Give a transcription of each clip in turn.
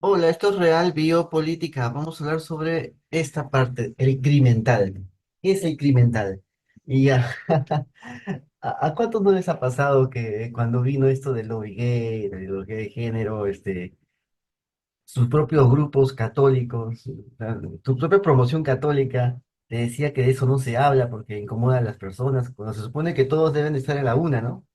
Hola, esto es Real Biopolítica. Vamos a hablar sobre esta parte, el crimental. ¿Qué es el crimental? Y ya, ¿a cuántos no les ha pasado que cuando vino esto del lobby gay, de la ideología de género, sus propios grupos católicos, tu propia promoción católica te decía que de eso no se habla porque incomoda a las personas, cuando se supone que todos deben estar en la una, ¿no?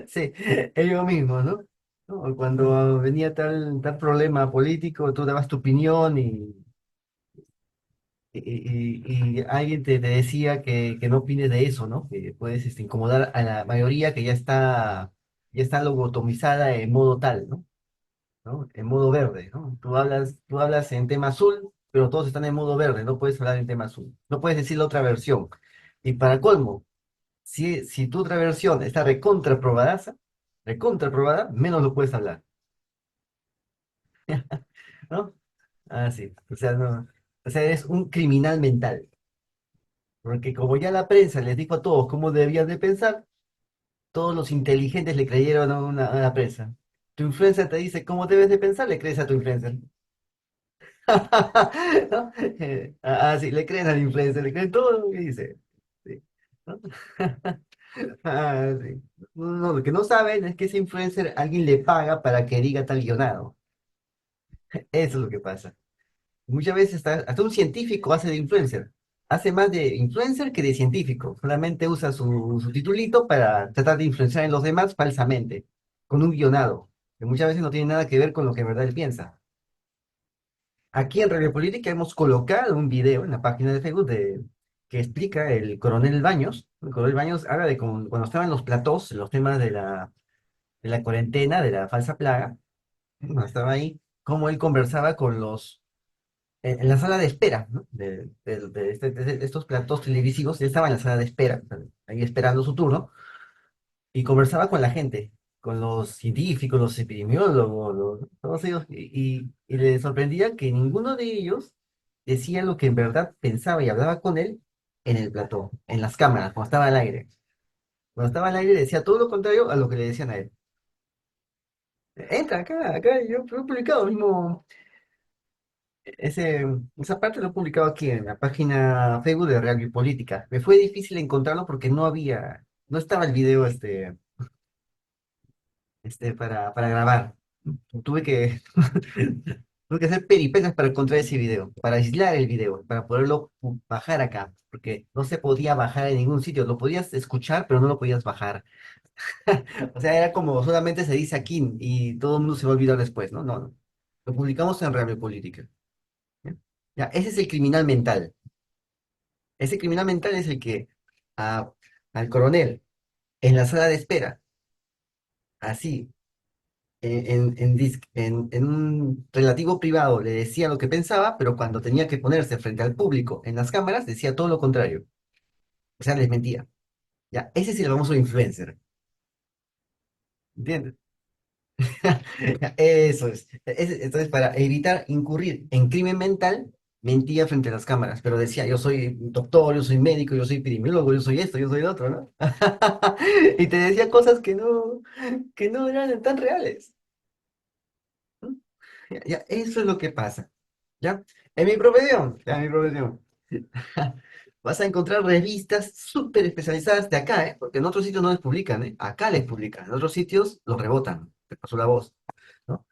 Sí, ellos mismos, ¿no? ¿No? Cuando venía tal problema político, tú dabas tu opinión y alguien te decía que no opines de eso, ¿no? Que puedes incomodar a la mayoría que ya está lobotomizada en modo tal, ¿no? ¿No? En modo verde, ¿no? Tú hablas en tema azul, pero todos están en modo verde, no puedes hablar en tema azul, no puedes decir la otra versión. Y para colmo, si tu otra versión está recontraprobada, menos lo puedes hablar, ¿no? Ah, sí. O sea, no. O sea, eres un criminal mental. Porque como ya la prensa les dijo a todos cómo debían de pensar, todos los inteligentes le creyeron a la prensa. Tu influencer te dice cómo debes de pensar, le crees a tu influencer. ¿No? Sí, le creen al influencer, le creen todo lo que dice. Sí. ¿No? Sí. No, lo que no saben es que ese influencer alguien le paga para que diga tal guionado. Eso es lo que pasa. Muchas veces hasta un científico hace de influencer. Hace más de influencer que de científico. Solamente usa su titulito para tratar de influenciar en los demás falsamente, con un guionado, que muchas veces no tiene nada que ver con lo que en verdad él piensa. Aquí en Radio Política hemos colocado un video en la página de Facebook que explica el coronel Baños. El coronel Baños habla de cuando estaban los platós, los temas de la cuarentena, de la falsa plaga, cuando estaba ahí, cómo él conversaba con en la sala de espera, ¿no? De estos platos televisivos, él estaba en la sala de espera, ahí esperando su turno, y conversaba con la gente, con los científicos, los epidemiólogos, todos ellos, y le sorprendía que ninguno de ellos decía lo que en verdad pensaba y hablaba con él en el plató, en las cámaras, cuando estaba al aire. Cuando estaba al aire decía todo lo contrario a lo que le decían a él. Entra acá, yo he publicado mismo. Esa parte lo he publicado aquí en la página Facebook de Real Política. Me fue difícil encontrarlo porque no estaba el video para grabar. Tuve que, tuve que hacer peripecias para encontrar ese video, para aislar el video, para poderlo bajar acá, porque no se podía bajar en ningún sitio. Lo podías escuchar, pero no lo podías bajar. O sea, era como solamente se dice aquí y todo el mundo se va a olvidar después, ¿no? No, no. Lo publicamos en Real Política. ¿Ya? Ya, ese es el criminal mental. Ese criminal mental es el que a- al coronel en la sala de espera, así, en un relativo privado, le decía lo que pensaba, pero cuando tenía que ponerse frente al público en las cámaras, decía todo lo contrario. O sea, les mentía. Ya, ese es el famoso influencer. ¿Entiendes? Eso es. Entonces, para evitar incurrir en crimen mental, mentía frente a las cámaras, pero decía, yo soy doctor, yo soy médico, yo soy epidemiólogo, yo soy esto, yo soy lo otro, ¿no? Y te decía cosas que no eran tan reales. ¿No? Eso es lo que pasa. ¿Ya? En mi profesión, vas a encontrar revistas súper especializadas de acá, ¿eh? Porque en otros sitios no les publican, ¿eh? Acá les publican, en otros sitios los rebotan, te pasó la voz, ¿no?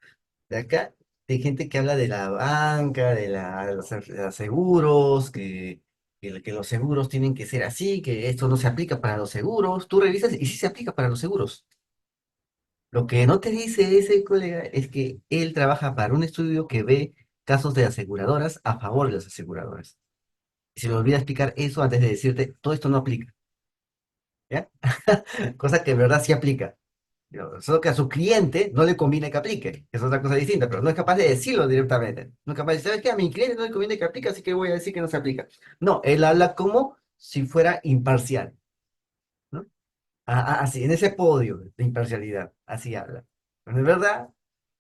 De acá hay gente que habla de la banca, de los seguros, que los seguros tienen que ser así, que esto no se aplica para los seguros. Tú revisas y sí se aplica para los seguros. Lo que no te dice ese colega es que él trabaja para un estudio que ve casos de aseguradoras a favor de las aseguradoras. Y se le olvida explicar eso antes de decirte, todo esto no aplica, ¿ya? Cosa que en verdad sí aplica. Solo que a su cliente no le conviene que aplique, que es otra cosa distinta, pero no es capaz de decirlo directamente. No es capaz de decir, ¿sabes qué? A mi cliente no le conviene que aplique, así que voy a decir que no se aplica. No, él habla como si fuera imparcial, ¿no? Así, en ese podio de imparcialidad, así habla. Pero en verdad,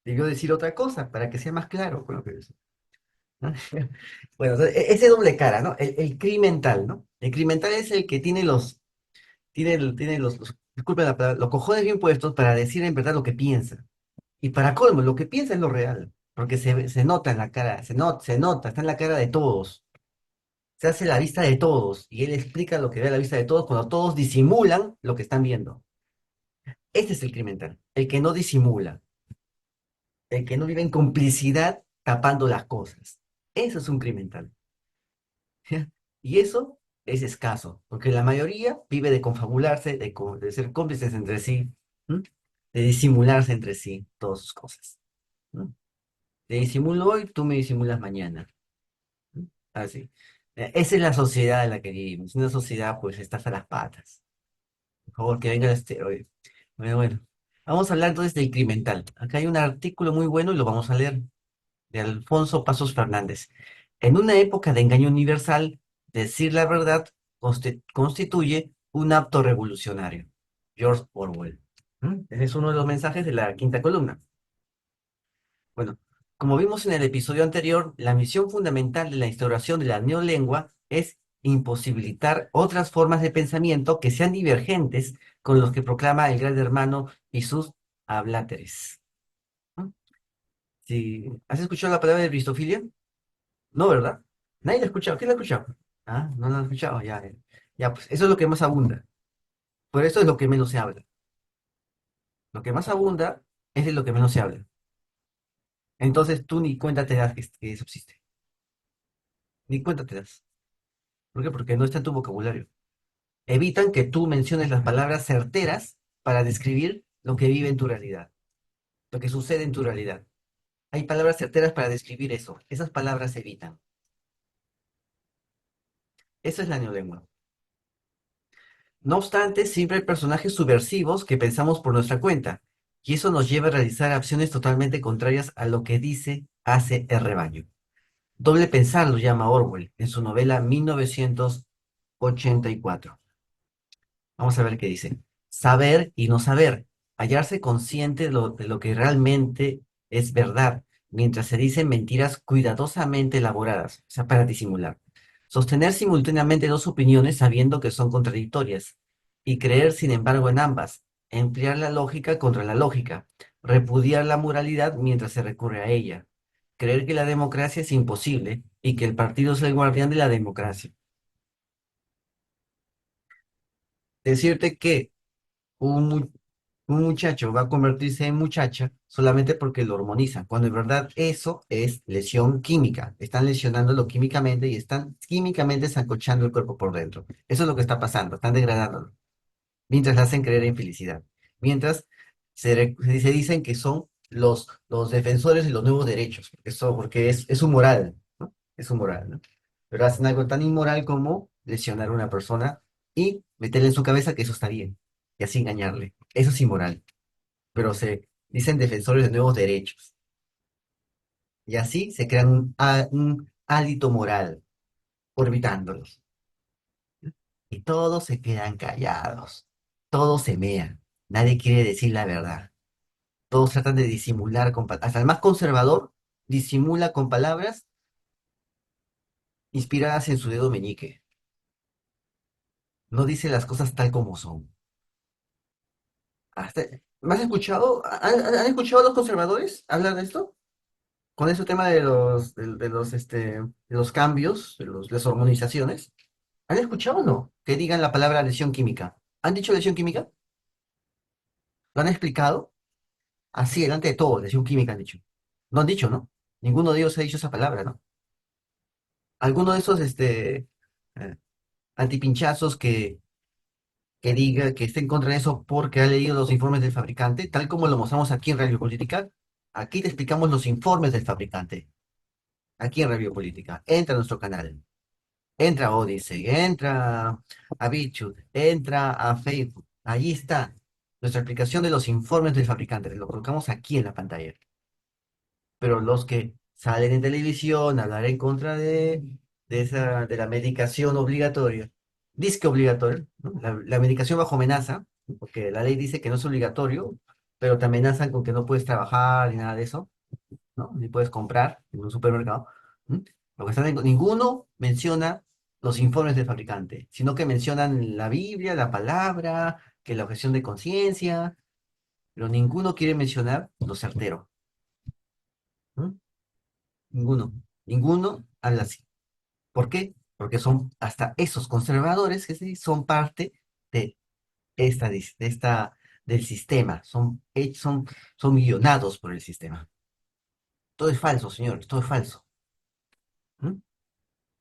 debió decir otra cosa para que sea más claro con lo que dice, ¿no? Bueno, entonces, ese doble cara, ¿no? El crimental, ¿no? El crimental es el que tiene los, disculpen la palabra, los cojones bien puestos para decir en verdad lo que piensa. Y para colmo, lo que piensa es lo real, porque se nota en la cara, se nota, está en la cara de todos. Se hace la vista de todos y él explica lo que ve a la vista de todos cuando todos disimulan lo que están viendo. Este es el criminal, el que no disimula, el que no vive en complicidad tapando las cosas. Eso es un criminal. Y eso es escaso, porque la mayoría vive de confabularse, de ser cómplices entre sí, ¿m? De disimularse entre sí todas sus cosas. ¿M? Te disimulo hoy, tú me disimulas mañana. ¿M? Así. Esa es la sociedad en la que vivimos. Una sociedad, pues, está a las patas. Por favor, que venga el esteroide. Bueno, bueno. Vamos a hablar entonces del criminal. Acá hay un artículo muy bueno y lo vamos a leer, de Alfonso Pasos Fernández. En una época de engaño universal, decir la verdad constituye un acto revolucionario. George Orwell. ¿Mm? Ese es uno de los mensajes de la quinta columna. Bueno, como vimos en el episodio anterior, la misión fundamental de la instauración de la neolengua es imposibilitar otras formas de pensamiento que sean divergentes con los que proclama el Gran Hermano y sus habláteres. ¿Mm? Si, ¿has escuchado la palabra de bristofilia? No, ¿verdad? Nadie la ha escuchado. ¿Quién la ha escuchado? Ah, no la ha escuchado. Ya, ya, pues eso es lo que más abunda. Por eso es lo que menos se habla. Lo que más abunda es de lo que menos se habla. Entonces tú ni cuenta te das que eso existe. Ni cuenta te das. ¿Por qué? Porque no está en tu vocabulario. Evitan que tú menciones las palabras certeras para describir lo que vive en tu realidad, lo que sucede en tu realidad. Hay palabras certeras para describir eso. Esas palabras se evitan. Esa es la neolengua. No obstante, siempre hay personajes subversivos que pensamos por nuestra cuenta, y eso nos lleva a realizar acciones totalmente contrarias a lo que dice, hace el rebaño. Doble pensar lo llama Orwell en su novela 1984. Vamos a ver qué dice. Saber y no saber, hallarse consciente de lo que realmente es verdad, mientras se dicen mentiras cuidadosamente elaboradas, o sea, para disimular. Sostener simultáneamente dos opiniones sabiendo que son contradictorias y creer, sin embargo, en ambas. Emplear la lógica contra la lógica. Repudiar la moralidad mientras se recurre a ella. Creer que la democracia es imposible y que el partido es el guardián de la democracia. Decirte que un, mu- un muchacho va a convertirse en muchacha solamente porque lo hormonizan, cuando en verdad eso es lesión química. Están lesionándolo químicamente y están químicamente sancochando el cuerpo por dentro. Eso es lo que está pasando, están degradándolo, mientras le hacen creer en felicidad. Mientras se dicen que son los defensores de los nuevos derechos, eso porque es su moral, ¿no? Es su moral, ¿no? Pero hacen algo tan inmoral como lesionar a una persona y meterle en su cabeza que eso está bien, y así engañarle. Eso es inmoral, pero se dicen defensores de nuevos derechos, y así se crean un hálito moral orbitándolos, y todos se quedan callados, todos se mean, nadie quiere decir la verdad. Todos tratan de disimular hasta el más conservador disimula con palabras inspiradas en su dedo meñique. No dice las cosas tal como son. Hasta, ¿me has escuchado? ¿Han escuchado a los conservadores hablar de esto? Con ese tema de los cambios, de las hormonizaciones. ¿Han escuchado o no? Que digan la palabra lesión química. ¿Han dicho lesión química? ¿Lo han explicado? Así, delante de todos, lesión química han dicho. No han dicho, ¿no? Ninguno de ellos ha dicho esa palabra, ¿no? Alguno de esos, eh, antipinchazos que diga que esté en contra de eso porque ha leído los informes del fabricante, tal como lo mostramos aquí en Radio Política. Aquí te explicamos los informes del fabricante, aquí en Radio Política. Entra a nuestro canal, entra a Odyssey, entra a BitChute, entra a Facebook. Allí está nuestra explicación de los informes del fabricante. Lo colocamos aquí en la pantalla. Pero los que salen en televisión a hablar en contra de la medicación obligatoria, disque obligatoria, ¿no? La medicación bajo amenaza, ¿no? Porque la ley dice que no es obligatorio, pero te amenazan con que no puedes trabajar ni nada de eso, ¿no? Ni puedes comprar en un supermercado. ¿M? Lo que ninguno menciona los informes del fabricante, sino que mencionan la Biblia, la palabra, que la objeción de conciencia, pero ninguno quiere mencionar lo certero. ¿No? Ninguno. Ninguno habla así. ¿Por qué? Porque son hasta esos conservadores que sí son parte de del sistema, son guionados por el sistema. Todo es falso, señores, todo es falso. ¿Mm?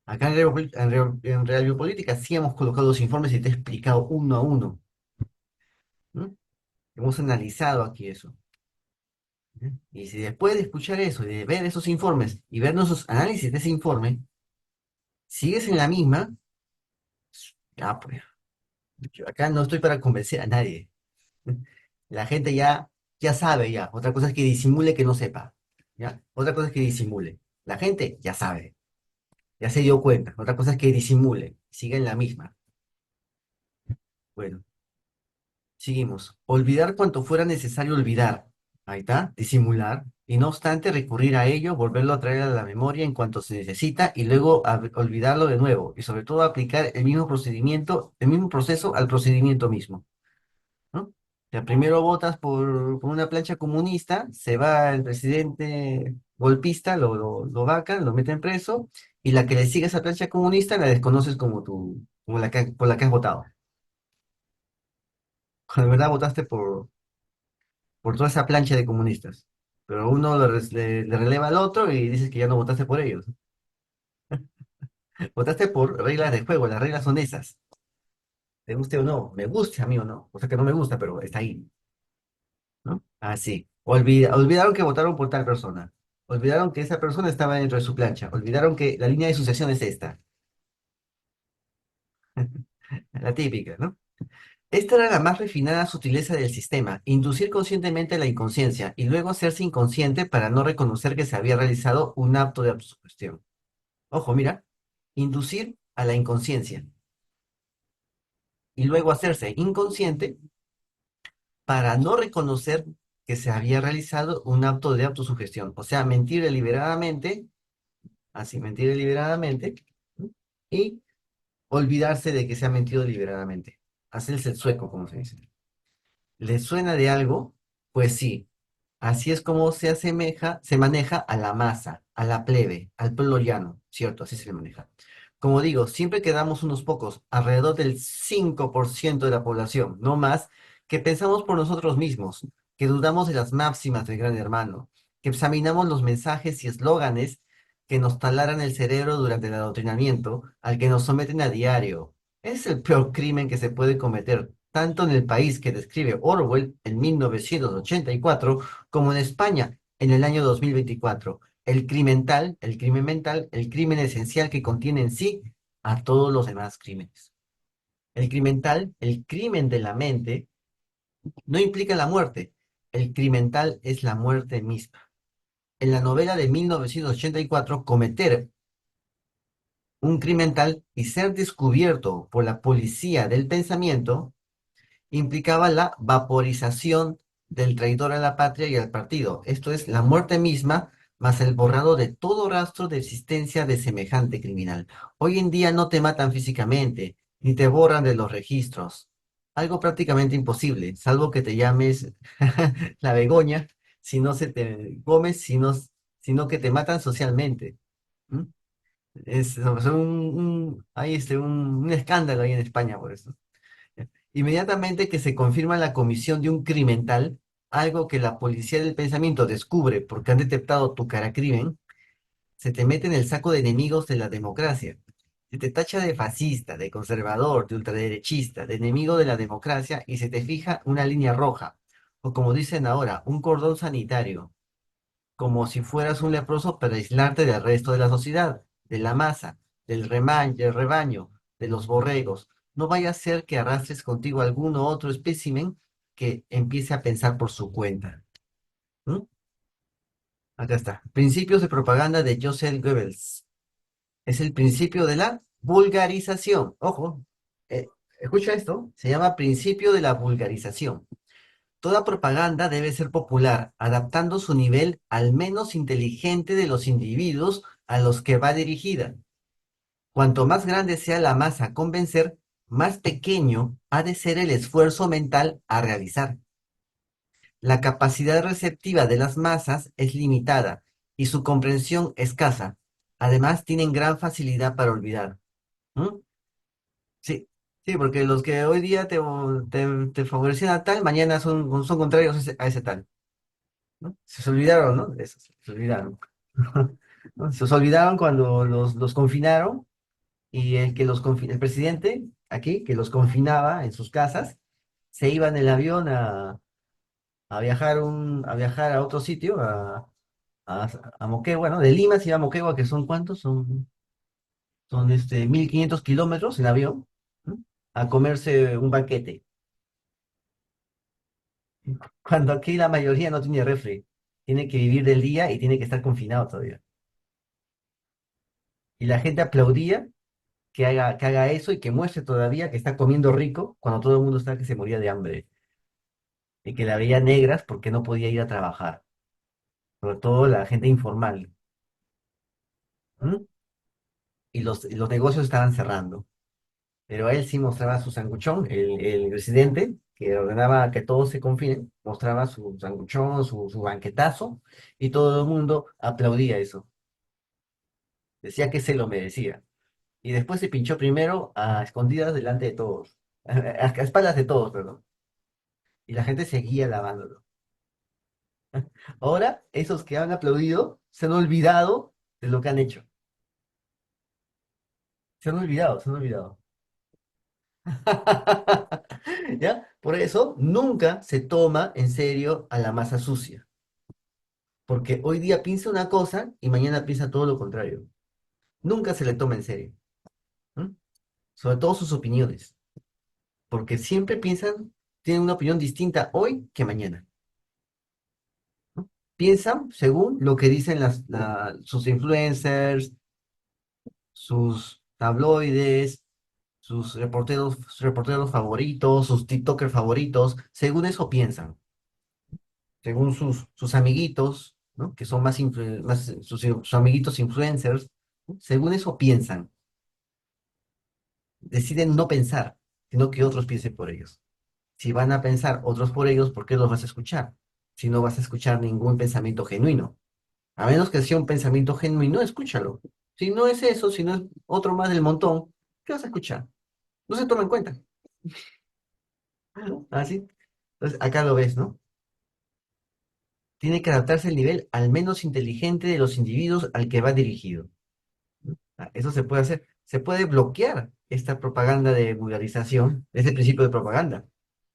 Acá en Real Biopolítica sí hemos colocado los informes y te he explicado uno a uno. ¿Mm? Hemos analizado aquí eso. ¿Mm? Y si después de escuchar eso, y de ver esos informes y ver nuestros análisis de ese informe, sigues en la misma, ya pues, yo acá no estoy para convencer a nadie. La gente ya sabe ya. Otra cosa es que disimule que no sepa. ¿Ya? Otra cosa es que disimule. La gente ya sabe, ya se dio cuenta. Otra cosa es que disimule, siga en la misma. Bueno, seguimos. Olvidar cuanto fuera necesario olvidar. Ahí está, disimular. Y no obstante, recurrir a ello, volverlo a traer a la memoria en cuanto se necesita y luego olvidarlo de nuevo. Y sobre todo aplicar el mismo procedimiento, el mismo proceso al procedimiento mismo. ¿No? O sea, primero votas por una plancha comunista, se va el presidente golpista, lo vacan, lo meten preso, y la que le sigue esa plancha comunista la desconoces como por la que has votado. Cuando de verdad votaste por toda esa plancha de comunistas. Pero uno le releva al otro y dices que ya no votaste por ellos. Votaste por reglas de juego, las reglas son esas. Te guste o no, me guste a mí o no. O sea que no me gusta, pero está ahí. ¿No? Así. Olvidaron que votaron por tal persona. Olvidaron que esa persona estaba dentro de su plancha. Olvidaron que la línea de sucesión es esta. La típica, ¿no? Esta era la más refinada sutileza del sistema, inducir conscientemente la inconsciencia y luego hacerse inconsciente para no reconocer que se había realizado un acto de autosugestión. Ojo, mira, inducir a la inconsciencia y luego hacerse inconsciente para no reconocer que se había realizado un acto de autosugestión. O sea, mentir deliberadamente así mentir deliberadamente, ¿no? Y olvidarse de que se ha mentido deliberadamente. Hacerse el sueco, como se dice. ¿Le suena de algo? Pues sí. Así es como se maneja a la masa, a la plebe, al pueblo llano, ¿cierto? Así se le maneja. Como digo, siempre quedamos unos pocos, alrededor del 5% de la población, no más, que pensamos por nosotros mismos, que dudamos de las máximas del Gran Hermano, que examinamos los mensajes y eslóganes que nos talaran el cerebro durante el adoctrinamiento, al que nos someten a diario. Es el peor crimen que se puede cometer, tanto en el país que describe Orwell en 1984, como en España en el año 2024. El crimen mental, el crimen esencial que contiene en sí a todos los demás crímenes. El criminal, el crimen de la mente, no implica la muerte. El criminal es la muerte misma. En la novela de 1984, cometer un criminal y ser descubierto por la policía del pensamiento implicaba la vaporización del traidor a la patria y al partido. Esto es la muerte misma más el borrado de todo rastro de existencia de semejante criminal. Hoy en día no te matan físicamente, ni te borran de los registros. Algo prácticamente imposible, salvo que te llames la Begoña, si no se te comes, sino que te matan socialmente. ¿Mm? Hay un escándalo ahí en España por eso. Inmediatamente que se confirma la comisión de un criminal, algo que la policía del pensamiento descubre porque han detectado tu cara crimen, se te mete en el saco de enemigos de la democracia. Se te tacha de fascista, de conservador, de ultraderechista, de enemigo de la democracia y se te fija una línea roja, o como dicen ahora, un cordón sanitario, como si fueras un leproso para aislarte del resto de la sociedad, de la masa, del rebaño, de los borregos. No vaya a ser que arrastres contigo alguno otro espécimen que empiece a pensar por su cuenta. ¿Mm? Acá está. Principios de propaganda de Joseph Goebbels. Es el principio de la vulgarización. Ojo, eh, escucha esto. Se llama principio de la vulgarización. Toda propaganda debe ser popular, adaptando su nivel al menos inteligente de los individuos a los que va dirigida. Cuanto más grande sea la masa a convencer, más pequeño ha de ser el esfuerzo mental a realizar. La capacidad receptiva de las masas es limitada y su comprensión escasa. Además, tienen gran facilidad para olvidar. ¿Mm? Sí, sí, porque los que hoy día te favorecían a tal, mañana son contrarios a ese tal. ¿No? Se olvidaron, ¿no? De eso, se olvidaron. ¿No? Se os olvidaron cuando los confinaron y el presidente aquí, que los confinaba en sus casas, se iba en el avión a viajar a otro sitio, a, a Moquegua, ¿no? De Lima se iba a Moquegua, que son ¿cuántos? Son 1500 kilómetros en avión, ¿no? A comerse un banquete. Cuando aquí la mayoría no tiene refri, tiene que vivir del día y tiene que estar confinado todavía. Y la gente aplaudía que haga eso y que muestre todavía que está comiendo rico cuando todo el mundo está que se moría de hambre y que la veía negras porque no podía ir a trabajar, sobre todo la gente informal. ¿M? Y los negocios estaban cerrando. Pero él sí mostraba su sanguchón, el presidente, que ordenaba que todos se confinen, mostraba su sanguchón, su banquetazo, y todo el mundo aplaudía eso. Decía que se lo merecía. Y después se pinchó primero a escondidas delante de todos, a espaldas de todos, perdón. Y la gente seguía alabándolo. Ahora, esos que han aplaudido se han olvidado de lo que han hecho. Se han olvidado, se han olvidado. ¿Ya? Por eso nunca se toma en serio a la masa sucia. Porque hoy día piensa una cosa y mañana piensa todo lo contrario. Nunca se le toma en serio. ¿M? Sobre todo sus opiniones. Porque siempre tienen una opinión distinta hoy que mañana. ¿No? Piensan según lo que dicen sus influencers, sus tabloides, sus reporteros favoritos, sus TikTokers favoritos, según eso piensan, según sus amiguitos, ¿no? Que son sus amiguitos influencers, ¿no? Según eso piensan, deciden no pensar, sino que otros piensen por ellos. Si van a pensar otros por ellos, ¿por qué los vas a escuchar? Si no vas a escuchar ningún pensamiento genuino. A menos que sea un pensamiento genuino, escúchalo. Si no es eso, si no es otro más del montón, ¿qué vas a escuchar? No se toma en cuenta. Así. Entonces, acá lo ves, ¿no? Tiene que adaptarse el nivel al menos inteligente de los individuos al que va dirigido. Eso se puede hacer. Se puede bloquear esta propaganda de vulgarización, este principio de propaganda,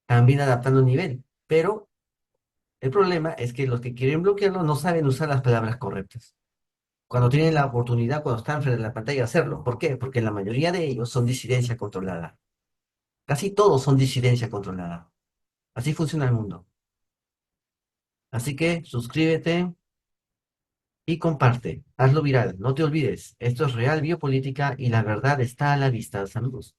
también adaptando el nivel. Pero el problema es que los que quieren bloquearlo no saben usar las palabras correctas. Cuando tienen la oportunidad, cuando están frente a la pantalla, hacerlo. ¿Por qué? Porque la mayoría de ellos son disidencia controlada. Casi todos son disidencia controlada. Así funciona el mundo. Así que suscríbete y comparte. Hazlo viral. No te olvides. Esto es Real Biopolítica y la verdad está a la vista. Saludos.